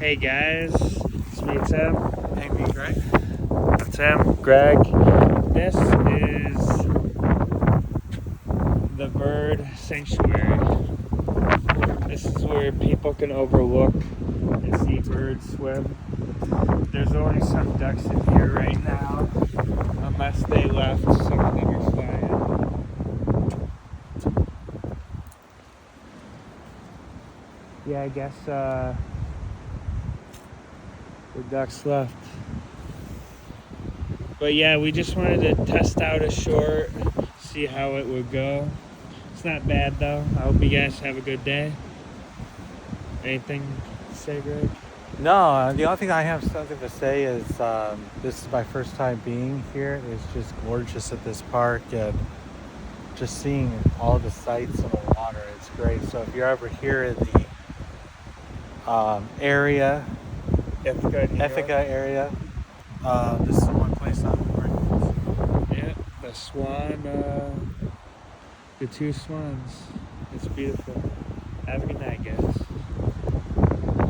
Hey guys, it's me Tim. Hey, me, Greg. Tim, Greg. This is the bird sanctuary. This is where people can overlook and see birds swim. There's only some ducks in here right now, unless they left, some of them are flying. Yeah, I guess the ducks left. But yeah, we just wanted to test out a short, see how it would go. It's not bad though. I hope you guys have a good day. Anything to say, Greg? No, the only thing I have something to say is this is my first time being here. It's just gorgeous at this park and just seeing all the sights on the water. It's great. So if you're ever here in the area, Ithaca area, this is the one place I'm recommend. Yeah, the swan, the two swans. It's beautiful. Have a good night, guys.